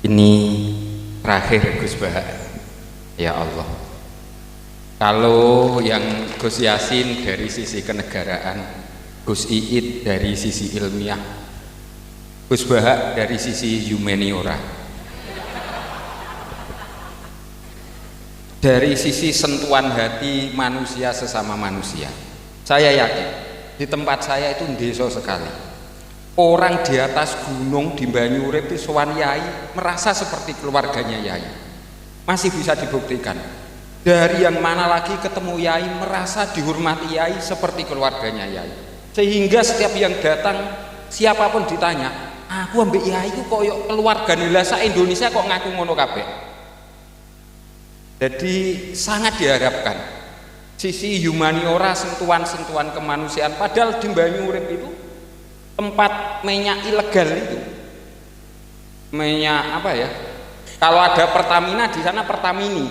Ini terakhir Gus Bah. Ya Allah, kalau yang Gus Yasin dari sisi kenegaraan, Gus Iit dari sisi ilmiah, Gus Bah dari sisi humaniora, dari sisi sentuhan hati manusia sesama manusia, saya yakin di tempat saya itu desa sekali. Orang di atas gunung di Banyurip itu sowan yai merasa seperti keluarganya yai. Masih bisa dibuktikan. Dari yang mana lagi ketemu yai merasa dihormati yai seperti keluarganya yai. Sehingga setiap yang datang siapapun ditanya, aku ambek yai itu koyo keluarga nilasa Indonesia kok ngaku ngono kabeh. Jadi sangat diharapkan sisi humaniora, sentuhan-sentuhan kemanusiaan. Padahal di Banyurip itu tempat minyak ilegal itu, minyak apa ya, kalau ada Pertamina di sana Pertamini,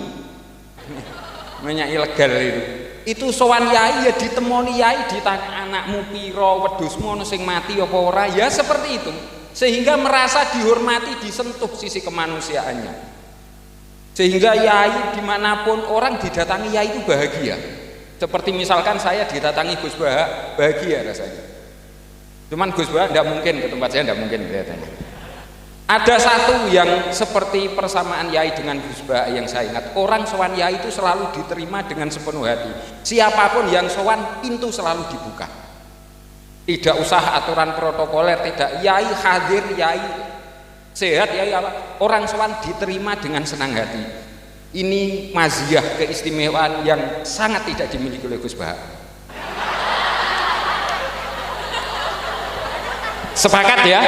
minyak ilegal itu sowan yai ya ditemoni yai, ditanya anakmu piro, wedhusmu ono sing mati apa ora, ya seperti itu, sehingga merasa dihormati, disentuh sisi kemanusiaannya, sehingga yai dimanapun orang didatangi yai itu bahagia. Seperti misalkan saya didatangi Gus Bah, bahagia rasanya. Cuman Gus Bah tidak mungkin ke tempat saya, tidak mungkin kelihatannya. Ada satu yang seperti persamaan yai dengan Gus Bah yang saya ingat, orang sowan yai itu selalu diterima dengan sepenuh hati. Siapapun yang sowan, pintu selalu dibuka. Tidak usah aturan protokoler, tidak, yai hadir, yai sehat, yai apa, orang sowan diterima dengan senang hati. Ini maziyah, keistimewaan yang sangat tidak dimiliki oleh Gus Bah. Sepakat ya?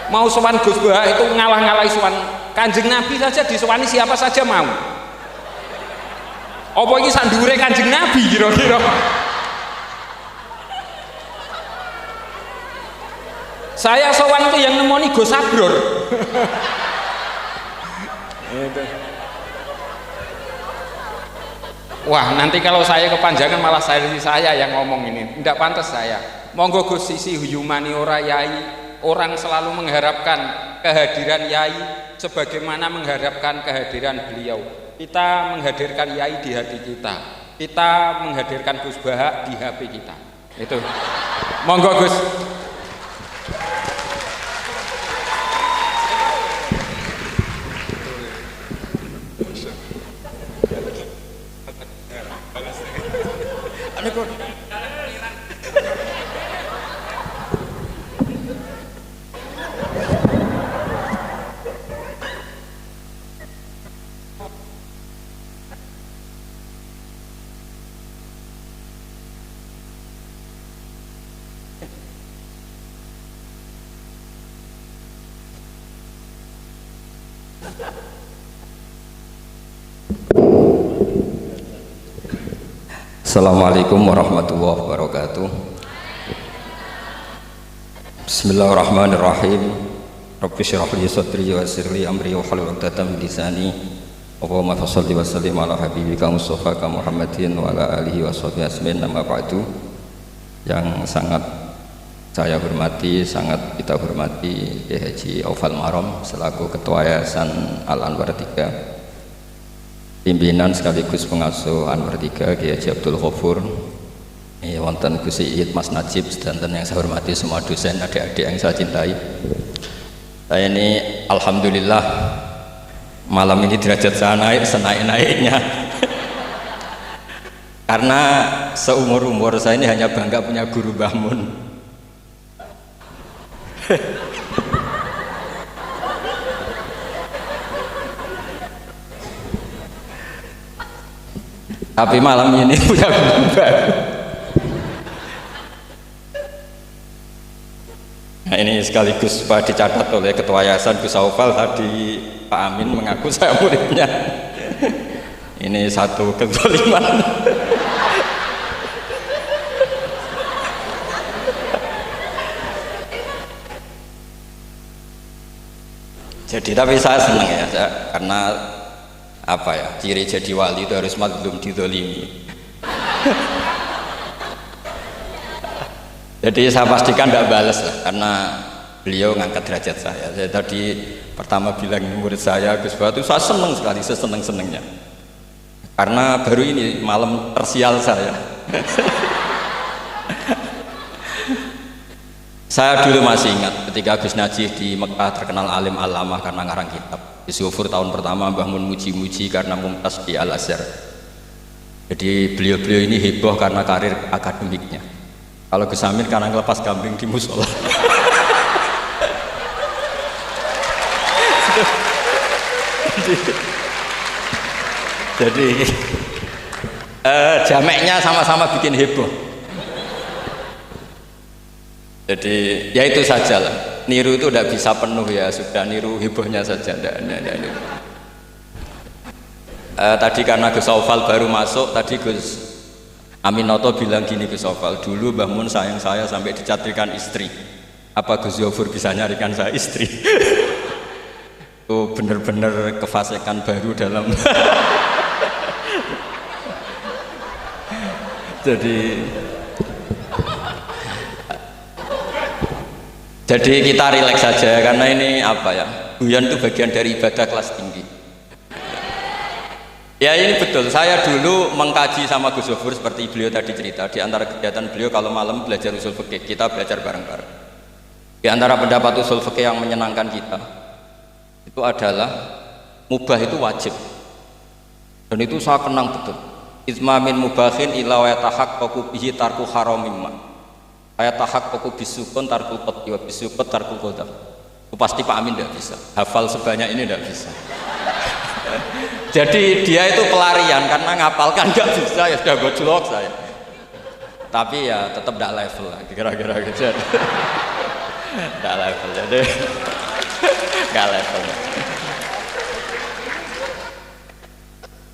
Mau sowan Gus Bah itu ngalah-ngalahi sowan Kanjeng Nabi saja, disowani siapa saja mau. Apa iki sandure Kanjeng Nabi kira-kira? Saya sowan itu yang nemoni Gus Sabror. Wah, nanti kalau saya kepanjangan malah saya yang ngomong ini. Tidak pantas saya. Monggo Gus, sisi humaniora yai, orang selalu mengharapkan kehadiran yai sebagaimana mengharapkan kehadiran beliau. Kita menghadirkan yai di hati kita. Kita menghadirkan Gus Bah di HP kita. Itu. Monggo Gus. Assalamualaikum warahmatullahi wabarakatuh. Bismillahirrahmanirrahim. Rabbi shrah li sadri wa yassir li amri wa hlul 'uqdatam min lisani. Allahumma shalli wa sallim ala habibika Mustafa Muhammadin wa ala alihi wa sahbihi asmin. Nama ba'du. Yang sangat saya hormati, sangat kita hormati Kiai Haji Aufal Marom selaku Ketua Yayasan Al Anwar 3, pimpinan sekaligus pengasuh Anwar 3 Kiai Haji Abdul Ghafur, wonten Gus Iit, Mas Najib, sedanten yang saya hormati semua dosen, adik-adik yang saya cintai. Saya ini alhamdulillah malam ini derajat saya naik senaik-naiknya. Karena seumur-umur saya ini hanya bangga punya guru Mbah Mun. Tapi malam ini punya guru baru. Nah, ini sekaligus Pak dicatat oleh Ketua Yayasan Gus Aufal tadi, Pak Amin mengaku saya muridnya. Ini satu kezaliman. Jadi tapi saya senang ya, karena apa ya, ciri jadi wali itu harus mazlum dizalimi. Jadi saya pastikan tidak balas lah, karena beliau ngangkat derajat saya. Saya tadi pertama bilang murid saya Gus Batu, saya senang sekali, seseneng-senengnya. Karena baru ini malam tersial saya. Saya dulu masih ingat ketika Gus Najih di Mekah terkenal alim alamah karena ngarang kitab. Gus Yofur tahun pertama Mbah Mun muji-muji karena mumtaz di Al-Azhar. Jadi beliau-beliau ini heboh karena karir akademiknya. Kalau Gus Amin karena ngelepas kambing di musola. Jadi jameknya sama-sama bikin heboh. Jadi ya itu saja lah. Niru itu tidak bisa penuh ya, sudah niru hebohnya saja. Tadi karena Gus Aufal baru masuk, tadi Gus Aminoto bilang gini Gus Aufal, dulu Mbah Mun sayang saya sampai dicatrikan istri. Apa Gus Yofur bisa nyarikan saya istri? Itu benar-benar kefasikan baru dalam. Jadi kita rileks saja karena ini apa ya, guyon itu bagian dari ibadah kelas tinggi. Ya ini betul, saya dulu mengkaji sama Gus Yofur seperti beliau tadi cerita. Di antara kegiatan beliau kalau malam belajar usul fikih, kita belajar bareng-bareng. Di antara pendapat usul fikih yang menyenangkan kita itu adalah mubah itu wajib. Dan itu saya kenang betul. Isma min mubahin ila wa yatahaqqaqu bihi tarku haramimma. Saya tahaqqaqu bisukun tarkul qat'i wa bisukut tarkul qadar. Itu pasti Pak Amin tidak bisa. Hafal sebanyak ini tidak bisa. Jadi dia itu pelarian karena ngapalkan nggak bisa, ya sudah gojlok saya. Tapi ya tetap tidak level lah, kira-kira gitu. Tidak level, jadi nggak level.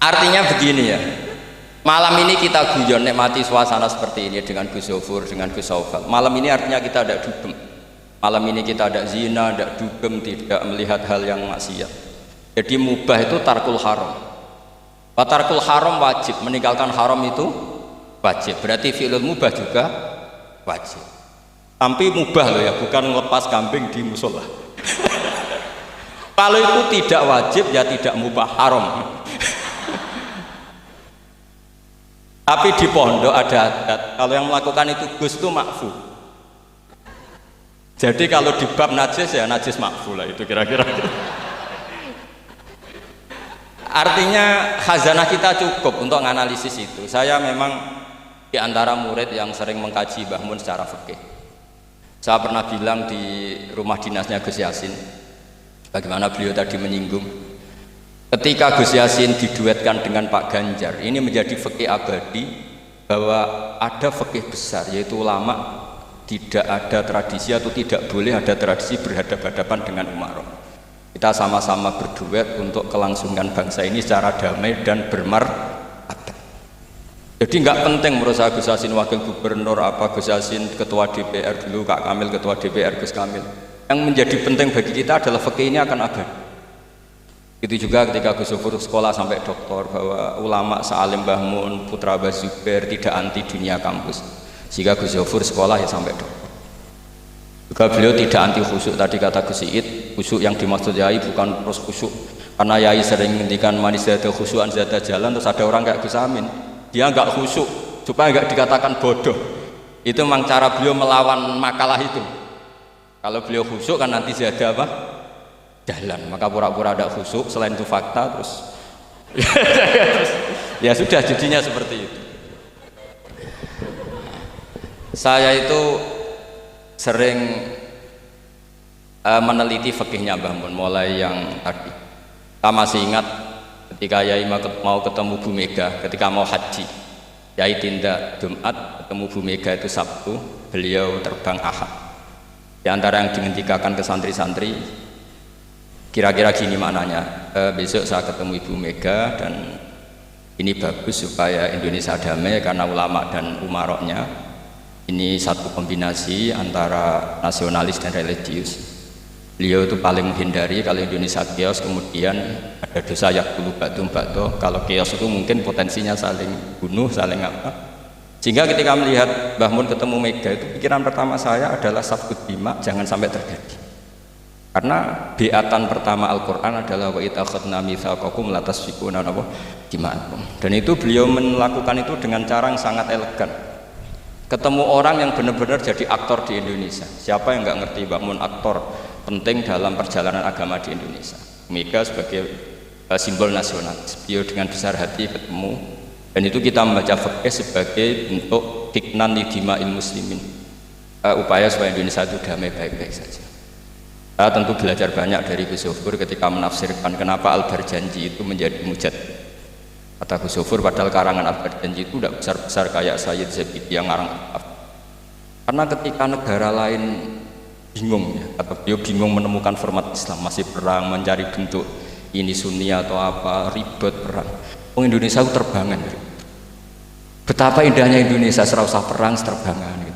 Artinya begini ya. Malam ini kita guyon nikmati suasana seperti ini dengan Gus Yofur, dengan Gus Aufal. Malam ini artinya kita ada dugem. Malam ini kita ada zina, ada dugem, tidak melihat hal yang maksiat. Jadi mubah itu tarkul haram. Tarkul haram wajib, meninggalkan haram itu wajib. Berarti fi'lul mubah juga wajib. Tapi mubah loh ya, bukan lepas kambing di musola. Kalau itu tidak wajib ya tidak mubah, haram. Tapi di pondok ada adat, kalau yang melakukan itu Gus itu makfu. Jadi kalau di bab najis ya najis makfu lah, itu kira-kira. Artinya khazanah kita cukup untuk menganalisis itu. Saya memang di antara murid yang sering mengkaji Mbah Mun secara fikih. Saya pernah bilang di rumah dinasnya Gus Yasin, bagaimana beliau tadi menyinggung ketika Gus Yasin diduetkan dengan Pak Ganjar, ini menjadi fikih abadi bahwa ada fikih besar, yaitu ulama tidak ada tradisi atau tidak boleh ada tradisi berhadapan-hadapan dengan umarok. Kita sama-sama berduet untuk kelangsungan bangsa ini secara damai dan bermartabat. Jadi nggak penting menurut saya Gus Yasin wakil gubernur, apa Gus Yasin ketua DPR dulu, Kak Kamil ketua DPR, Gus Kamil. Yang menjadi penting bagi kita adalah fikih ini akan abadi. Itu juga ketika Gus Yofur sekolah sampai doktor, bahwa ulama sealim Mbah Mun, putra Mbah Zubair tidak anti dunia kampus, sehingga Gus Yofur sekolah ya sampai doktor. Juga beliau tidak anti khusyuk, tadi kata Gus Iid, khusyuk yang dimaksud Yai bukan terus khusyuk, karena Yai sering menghentikan manis zada khusyuan zada jalan, terus ada orang kayak Gus Amin, dia nggak khusyuk supaya nggak dikatakan bodoh. Itu memang cara beliau melawan makalah itu. Kalau beliau khusyuk kan nanti zada apa? Jalan, maka pura-pura ada khusyuk, selain itu fakta terus ya sudah jadinya seperti itu. Saya itu sering meneliti fikihnya Mbah Mun, mulai yang tadi. Saya masih ingat ketika Yai mau ketemu Bu Mega, ketika mau haji, Yai tindak Jumat, ketemu Bu Mega itu Sabtu, beliau terbang Ahad. Di antara yang dihentikan ke santri-santri, kira-kira gini maknanya, besok saya ketemu Ibu Mega dan ini bagus supaya Indonesia damai karena ulama dan umaroknya ini satu kombinasi antara nasionalis dan religius. Beliau itu paling menghindari kalau Indonesia chaos, kemudian ada dosa yakulu batum bakto. Kalau chaos itu mungkin potensinya saling bunuh, saling apa, Sehingga ketika melihat Mbah Mun ketemu Mega itu pikiran pertama saya adalah safkut bima, jangan sampai terjadi. Karena beatan pertama Al-Quran adalah wa idza akhadna mitsaqakum la tasfikuna dima'akum. Dan itu beliau melakukan itu dengan cara yang sangat elegan. Ketemu orang yang benar-benar jadi aktor di Indonesia. Siapa yang nggak ngerti Mbah Mun aktor penting dalam perjalanan agama di Indonesia. Mega sebagai simbol nasional. Beliau dengan besar hati ketemu, dan itu kita membaca fikih sebagai bentuk hiknan lidima'il muslimin, upaya supaya Indonesia itu damai baik-baik saja. Saya tentu belajar banyak dari Gus Zofur ketika menafsirkan kenapa Al-Barjanji itu menjadi mujad. Kata Gus Zofur, padahal karangan Al-Barjanji itu tidak besar-besar kayak Sayyid Zabidi yang ngarang. Karena ketika negara lain bingung, ya, atau beliau bingung menemukan format Islam, masih perang, mencari bentuk ini Sunni atau apa, ribet perang. Orang Indonesia itu terbangan. Betapa indahnya Indonesia, serasa perang, terbangan.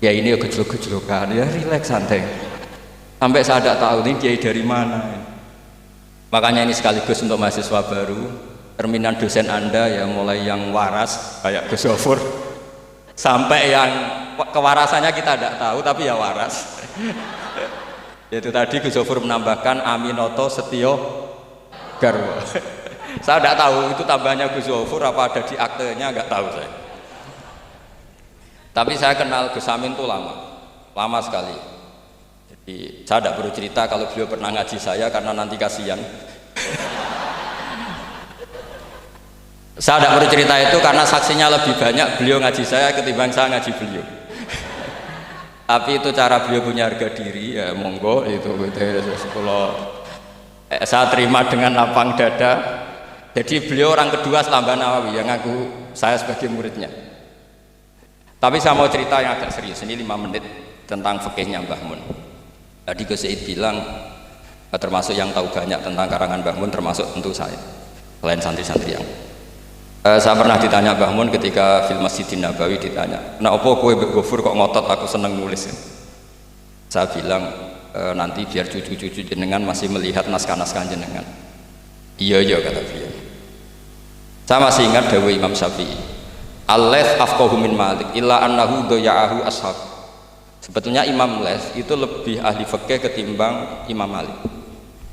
Ya ini ya gejlok-gejlokan, ya rileks santai. Sampai saya tidak tahu ini kiai dari mana. Makanya ini sekaligus untuk mahasiswa baru, cerminan dosen Anda ya, mulai yang waras kayak Gus Zofur sampai yang kewarasannya kita tidak tahu tapi ya waras. Yaitu tadi Gus Zofur menambahkan Aminoto Setio Garwo. Saya tidak tahu itu tambahnya Gus Zofur apa ada di aktenya, nggak tahu saya. Tapi saya kenal Gus Amin itu lama sekali. Jadi saya tidak perlu cerita kalau beliau pernah ngaji saya karena nanti kasihan. Saya tidak perlu cerita itu karena saksinya lebih banyak beliau ngaji saya ketimbang saya ngaji beliau. Tapi itu cara beliau punya harga diri, ya monggo itu kalau saya terima dengan lapang dada. Jadi beliau orang kedua setelah Mbah Nawawi yang ngaku saya sebagai muridnya. Tapi saya mau cerita yang agak serius, ini 5 menit tentang fikihnya Mbah Mun. Tadi Gus Said bilang termasuk yang tahu banyak tentang karangan Mbah Mun termasuk tentu saya, selain santri-santri yang saya pernah ditanya Mbah Mun ketika film Masjidin Nabawi, ditanya kenapa kowe Mbak Gofur kok ngotot aku seneng nulis ya? Saya bilang nanti biar cucu-cucu jenengan masih melihat naskah-naskah jenengan. Iya kata beliau. Saya masih ingat dawuh Imam Syafi'i, al-laits afqahu min Malik illa annahu daya'ahu ashab. Sebetulnya Imam Les itu lebih ahli fikih ketimbang Imam Malik.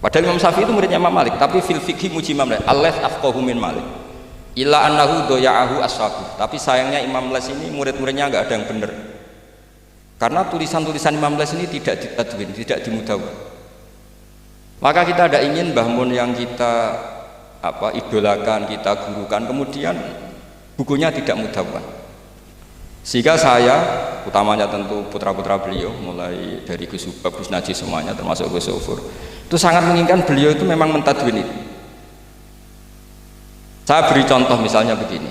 Padahal Imam Syafi'i itu muridnya Imam Malik, tapi fil fikih muji Imam Les. al-laits afqahu min Malik illa annahu daya'ahu ashab. Tapi sayangnya Imam Les ini murid-muridnya nggak ada yang benar. Karena tulisan-tulisan Imam Les ini tidak ditadwin, tidak dimudawwan. Maka kita tidak ingin Mbah Mun yang kita idolakan, kita gurukan, kemudian bukunya tidak mudawwan. Sehingga saya, utamanya tentu putra-putra beliau, mulai dari Gus Subab, Gus Najih semuanya, termasuk Gus Zofur, itu sangat menginginkan beliau itu memang mentadwin itu. Saya beri contoh misalnya begini,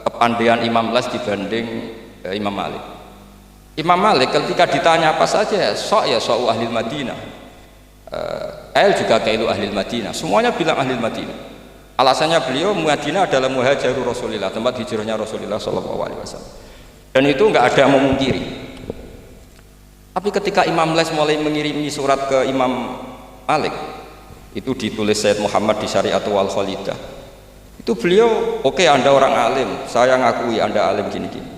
kepandaian Imam Les dibanding Imam Malik. Imam Malik ketika ditanya apa saja, sok ahli Madinah, juga kailu ahli Madinah, semuanya bilang ahli Madinah. Alasannya beliau Madinah adalah muhajirur Rasulillah, tempat hijrahnya Rasulullah SAW. Dan itu nggak ada yang memungkiri. Tapi ketika Imam Les mulai mengirimi surat ke Imam Malik, itu ditulis Sayyid Muhammad di Syariatul Khalidah. Itu beliau, oke, Anda orang alim, saya ngakui Anda alim gini-gini.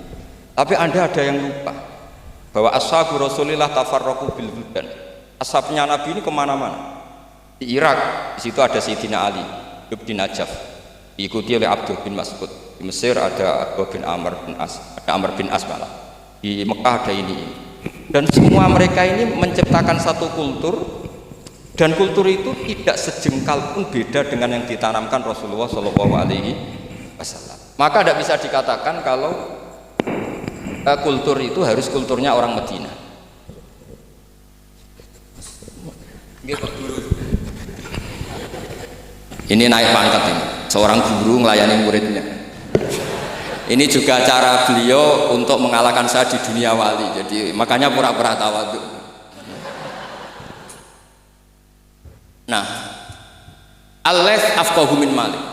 Tapi Anda ada yang lupa bahwa ashabu Rasulillah tafarraqu bil buldan. Ashabnya Nabi ini kemana-mana. Di Irak, di situ ada Sayyidina Ali di Najaf, diikuti oleh Abdul bin Mas'ud. Di Mesir ada Abdul bin Amr bin As, ada Amr bin As malah. Di Mekah ada ini. Dan semua mereka ini menciptakan satu kultur, dan kultur itu tidak sejengkal pun beda dengan yang ditanamkan Rasulullah SAW. Maka tidak bisa dikatakan kalau kultur itu harus kulturnya orang Medina. Ini naik pangkat ini, seorang guru melayani muridnya. Ini juga cara beliau untuk mengalahkan saya di dunia wali. Jadi makanya pura-pura tawadhu. Nah, al-laits afqahu min Malik.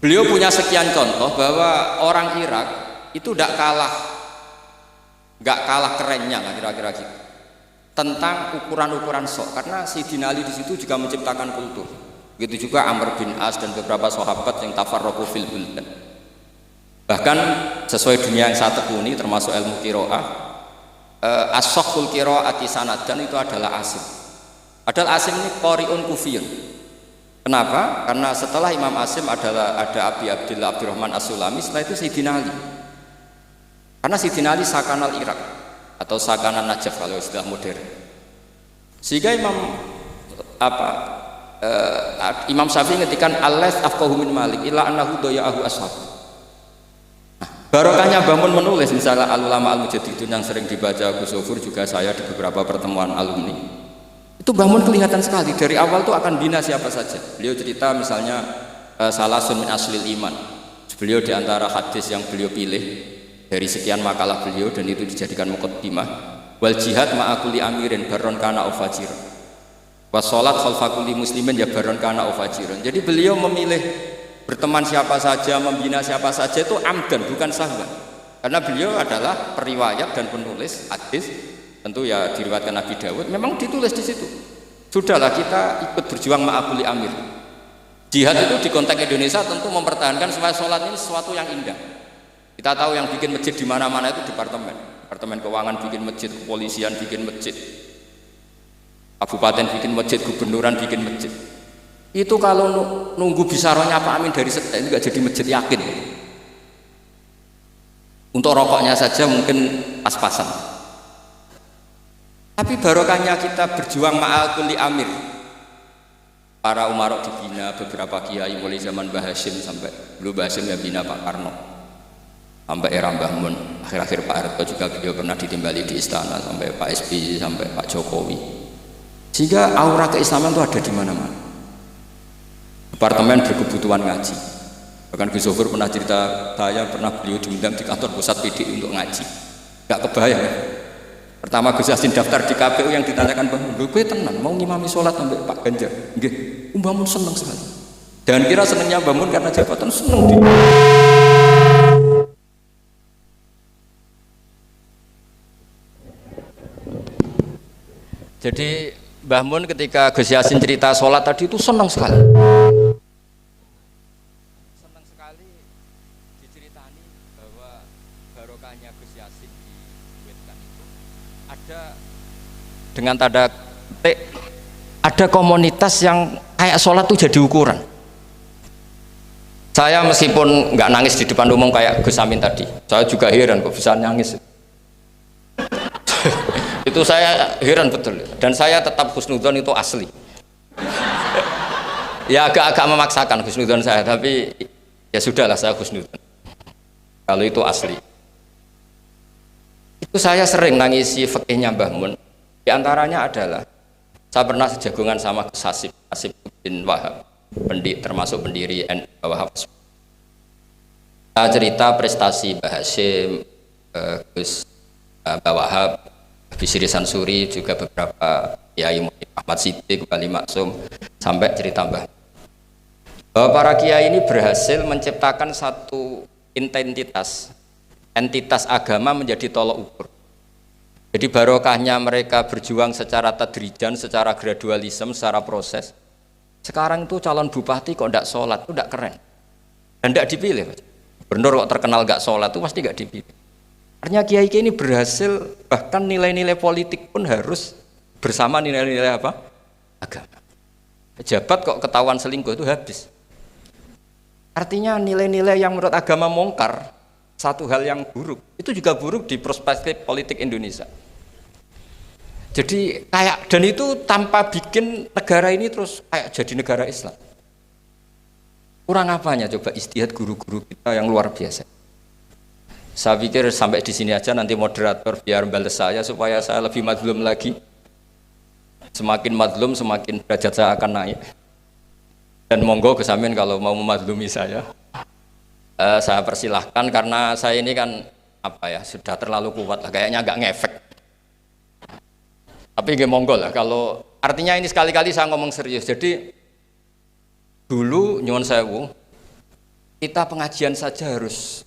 Beliau punya sekian contoh bahwa orang Irak itu tidak kalah kerennya lah kira-kira gitu. Tentang ukuran-ukuran sok, karena Sayyidina Ali di situ juga menciptakan kultur. Begitu juga Amr bin As dan beberapa sahabat yang tafarraqu fil buldan. Bahkan sesuai dunia yang saya tekuni termasuk ilmu qiraah, as-sakhul qiraati sanadan itu adalah Asim. Padahal Asim ini qari'un kufiyun. Kenapa? Karena setelah Imam Asim ada Abi Abdillah Abdurrahman As-Sulami, setelah itu Sayyidina Ali. Karena Sayyidina Ali sakanal Irak atau sakanan Najaf kalau istilah modern. Sehingga Imam Syafi'i ngetikan al-lats afqahu min Malik illa annahu daya'ahu ashab. Barokahnya Bamun menulis misalnya al-ulama al-mujaddidun yang sering dibaca Gus Zofur, juga saya di beberapa pertemuan alumni. Itu Bamun kelihatan sekali dari awal tuh akan bina siapa saja. Beliau cerita misalnya salasun min aslil iman. Beliau di antara hadis yang beliau pilih dari sekian makalah beliau dan itu dijadikan muqaddimah, wal jihad ma'akuli amirin baron kana ufajir. Was salat khalfa kulli muslimin ya baron kana ufajir. Jadi beliau memilih berteman siapa saja, membina siapa saja itu amdan, bukan sahwan. Karena beliau adalah periwayat dan penulis hadis, tentu ya diriwayatkan Nabi Dawud, memang ditulis di situ. Sudahlah kita ikut berjuang ma'akuli amir. Jihad itu di konteks Indonesia tentu mempertahankan supaya sholat ini sesuatu yang indah. Kita tahu yang bikin masjid di mana-mana itu departemen keuangan bikin masjid, kepolisian bikin masjid, kabupaten bikin masjid, gubernuran bikin masjid. Itu kalau nunggu bisarohnya Pak Amin dari setel itu gak jadi masjid, yakin. Untuk rokoknya saja mungkin pas-pasan. Tapi barokahnya kita berjuang ma'al kulli amir. Para umarok dibina, beberapa kiai mulai zaman Mbah Hasyim sampai dulu Mbah Hasyim ya bina Pak Karno. Sampai era Mbah Mun, akhir-akhir Pak Harto juga beliau pernah ditimbali di istana, sampai Pak SBY, sampai Pak Jokowi. Sehingga aura keislaman itu ada di mana-mana. Departemen berkebutuhan ngaji. Bahkan Gus Zofur pernah cerita, saya pernah beliau diundang di kantor pusat PDI untuk ngaji. Gak kebayang ya. Pertama Gus Yassin daftar di KPU yang ditanyakan, Bang, gue tenang mau ngimami sholat sampai Pak Ganjar. Nggih, Mbah Mun seneng sekali. Dan kira senengnya Mbah Mun karena jabatan, seneng dia. Jadi Mbah Mun ketika Gus Yassin cerita sholat tadi itu senang sekali. Senang sekali diceritani bahwa barokahnya Gus Yassin dibuatkan itu ada dengan tanda petik, ada komunitas yang kayak sholat tuh jadi ukuran. Saya meskipun nggak nangis di depan umum kayak Gus Amin tadi, saya juga heran kok bisa nangis. Itu saya heran betul, dan saya tetap husnudzon itu asli. Ya agak memaksakan husnudzon saya, tapi ya sudahlah saya husnudzon kalau itu asli. Itu saya sering nangisi fikihnya Mbah Mun. Di antaranya adalah saya pernah sejagongan sama Gus Hasib bin Wahab, termasuk pendiri NU Wahab. Saya cerita prestasi Mbah Hasyim, Gus Wahab, Bisri Sansuri, juga beberapa kiai Ahmad Siddiq, Wali Maksum, sampai cerita Mbah bahwa para kiai ini berhasil menciptakan satu entitas agama menjadi tolok ukur. Jadi barokahnya mereka berjuang secara tadrijan, secara gradualisme, secara proses. Sekarang itu calon bupati kok tidak sholat, itu tidak keren dan tidak dipilih. Gubernur kok terkenal nggak sholat, itu pasti nggak dipilih. Artinya kiai ini berhasil, bahkan nilai-nilai politik pun harus bersama nilai-nilai apa? Agama. Pejabat kok ketahuan selingkuh itu habis. Artinya nilai-nilai yang menurut agama mungkar, satu hal yang buruk, itu juga buruk di perspektif politik Indonesia. Jadi kayak, dan itu tanpa bikin negara ini terus kayak jadi negara Islam. Kurang apanya coba ijtihad guru-guru kita yang luar biasa. Saya pikir sampai di sini aja, nanti moderator biar balas saya supaya saya lebih madlum lagi. Semakin madlum semakin derajat saya akan naik. Dan monggo Gus Amin kalau mau memadlumi saya persilahkan, karena saya ini kan sudah terlalu kuat lah, kayaknya agak ngefek. Tapi nggih monggo lah, kalau artinya ini sekali-kali saya ngomong serius. Jadi dulu nyuwun sewu, kita pengajian saja harus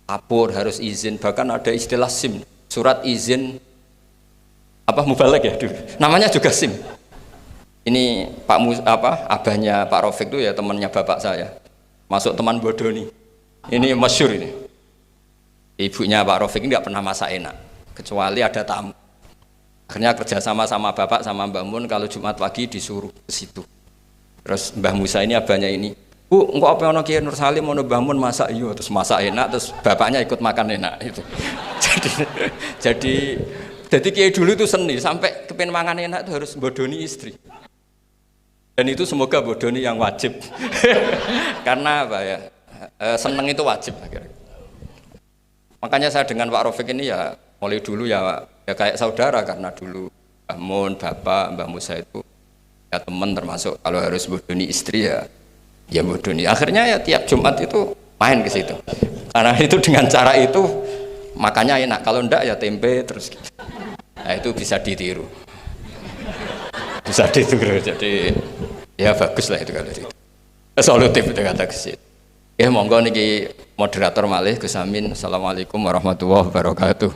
lapor, harus izin, bahkan ada istilah SIM, surat izin mubalek ya dulu. Namanya juga SIM. Ini abahnya Pak Rafiq itu ya temannya bapak saya. Masuk teman bodoh nih. Ini masyhur ini. Ibunya Pak Rafiq ini nggak pernah masak enak, kecuali ada tamu. Akhirnya kerja sama bapak sama Mbah Mun, kalau Jumat pagi disuruh ke situ. Terus Mbah Musa ini abahnya ini, Bu, engkau apa ono Kiai Nur Salim ono Mbah Mun masak iyo, terus masak enak, terus bapaknya ikut makan enak itu. jadi Kiai dulu itu seni, sampai kepen mangan enak itu harus bodoni istri. Dan itu semoga bodoni yang wajib. Karena apa ya? Seneng itu wajib akhirnya. Makanya saya dengan Pak Rafiq ini ya mulai dulu ya kayak saudara, karena dulu Mbah Mun, Bapak, Mbah Musa itu ya teman, termasuk kalau harus bodoni istri ya bodoni. Akhirnya ya tiap Jumat itu main ke situ. Karena itu dengan cara itu makanya enak. Kalau enggak ya tempe terus gitu. Nah itu bisa ditiru. Bisa ditiru. Jadi ya bagus lah itu kalau itu. Solutif itu kata kesit. Ya monggo niki moderator malih Gus Amin. Assalamualaikum warahmatullahi wabarakatuh.